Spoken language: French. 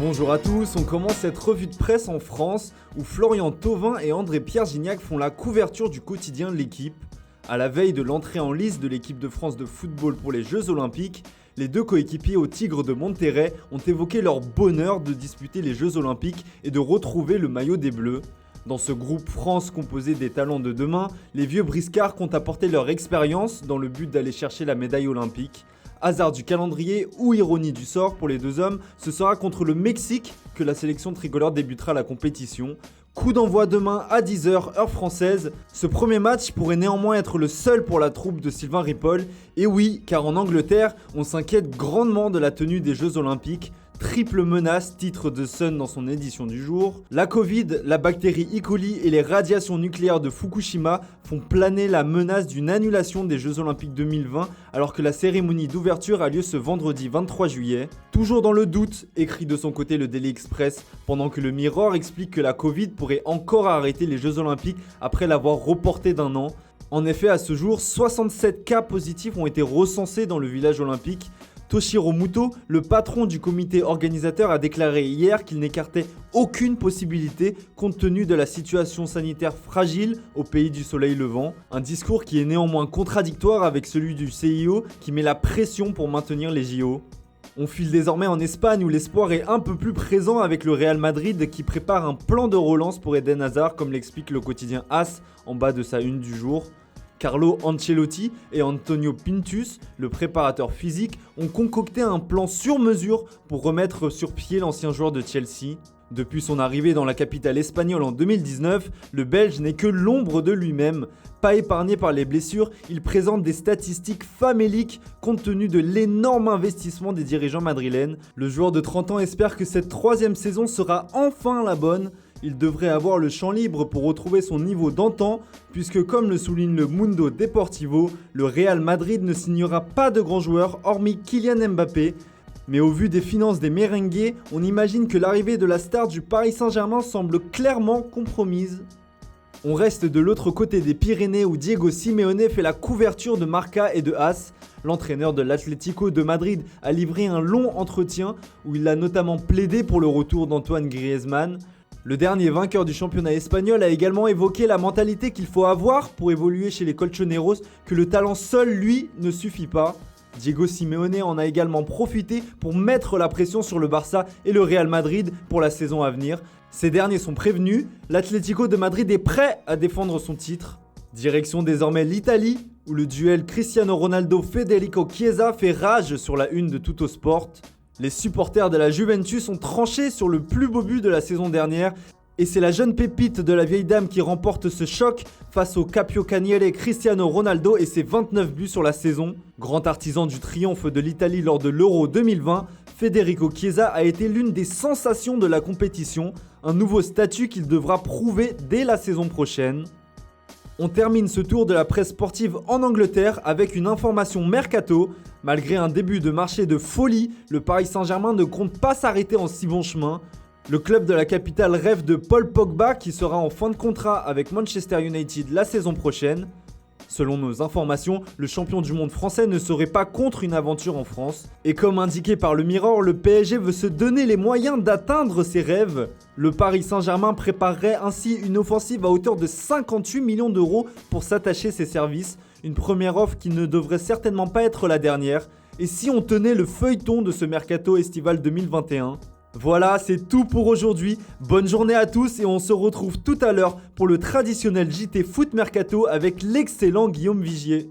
Bonjour à tous, on commence cette revue de presse en France où Florian Thauvin et André-Pierre Gignac font la couverture du quotidien de l'équipe. À la veille de l'entrée en lice de l'équipe de France de football pour les Jeux Olympiques, les deux coéquipiers au Tigre de Monterrey ont évoqué leur bonheur de disputer les Jeux Olympiques et de retrouver le maillot des Bleus. Dans ce groupe France composé des talents de demain, les vieux briscards comptent apporter leur expérience dans le but d'aller chercher la médaille olympique. Hasard du calendrier ou ironie du sort pour les deux hommes, ce sera contre le Mexique que la sélection tricolore débutera la compétition. Coup d'envoi demain à 10h heure française. Ce premier match pourrait néanmoins être le seul pour la troupe de Sylvain Ripoll. Et oui, car en Angleterre, on s'inquiète grandement de la tenue des Jeux Olympiques. Triple menace, titre de Sun dans son édition du jour. La Covid, la bactérie E. coli et les radiations nucléaires de Fukushima font planer la menace d'une annulation des Jeux Olympiques 2020 alors que la cérémonie d'ouverture a lieu ce vendredi 23 juillet. Toujours dans le doute, écrit de son côté le Daily Express, pendant que le Mirror explique que la Covid pourrait encore arrêter les Jeux Olympiques après l'avoir reporté d'un an. En effet, à ce jour, 67 cas positifs ont été recensés dans le village olympique. Toshiro Muto, le patron du comité organisateur, a déclaré hier qu'il n'écartait aucune possibilité compte tenu de la situation sanitaire fragile au pays du soleil levant. Un discours qui est néanmoins contradictoire avec celui du CIO qui met la pression pour maintenir les JO. On file désormais en Espagne où l'espoir est un peu plus présent avec le Real Madrid qui prépare un plan de relance pour Eden Hazard comme l'explique le quotidien AS en bas de sa une du jour. Carlo Ancelotti et Antonio Pintus, le préparateur physique, ont concocté un plan sur mesure pour remettre sur pied l'ancien joueur de Chelsea. Depuis son arrivée dans la capitale espagnole en 2019, le Belge n'est que l'ombre de lui-même. Pas épargné par les blessures, il présente des statistiques faméliques compte tenu de l'énorme investissement des dirigeants madrilènes. Le joueur de 30 ans espère que cette troisième saison sera enfin la bonne. Il devrait avoir le champ libre pour retrouver son niveau d'antan, puisque comme le souligne le Mundo Deportivo, le Real Madrid ne signera pas de grands joueurs hormis Kylian Mbappé. Mais au vu des finances des merengues, on imagine que l'arrivée de la star du Paris Saint-Germain semble clairement compromise. On reste de l'autre côté des Pyrénées où Diego Simeone fait la couverture de Marca et de AS. L'entraîneur de l'Atlético de Madrid a livré un long entretien où il a notamment plaidé pour le retour d'Antoine Griezmann. Le dernier vainqueur du championnat espagnol a également évoqué la mentalité qu'il faut avoir pour évoluer chez les Colchoneros, que le talent seul, lui, ne suffit pas. Diego Simeone en a également profité pour mettre la pression sur le Barça et le Real Madrid pour la saison à venir. Ces derniers sont prévenus, l'Atlético de Madrid est prêt à défendre son titre. Direction désormais l'Italie, où le duel Cristiano Ronaldo-Federico Chiesa fait rage sur la une de Tuttosport. Les supporters de la Juventus ont tranché sur le plus beau but de la saison dernière et c'est la jeune pépite de la vieille dame qui remporte ce choc face au Capocannoniere Cristiano Ronaldo et ses 29 buts sur la saison. Grand artisan du triomphe de l'Italie lors de l'Euro 2020, Federico Chiesa a été l'une des sensations de la compétition, un nouveau statut qu'il devra prouver dès la saison prochaine. On termine ce tour de la presse sportive en Angleterre avec une information mercato. Malgré un début de marché de folie, le Paris Saint-Germain ne compte pas s'arrêter en si bon chemin. Le club de la capitale rêve de Paul Pogba qui sera en fin de contrat avec Manchester United la saison prochaine. Selon nos informations, le champion du monde français ne serait pas contre une aventure en France. Et comme indiqué par le Mirror, le PSG veut se donner les moyens d'atteindre ses rêves. Le Paris Saint-Germain préparerait ainsi une offensive à hauteur de 58 millions d'euros pour s'attacher ses services. Une première offre qui ne devrait certainement pas être la dernière. Et si on tenait le feuilleton de ce mercato estival 2021 ? Voilà, c'est tout pour aujourd'hui. Bonne journée à tous et on se retrouve tout à l'heure pour le traditionnel JT Foot Mercato avec l'excellent Guillaume Vigier.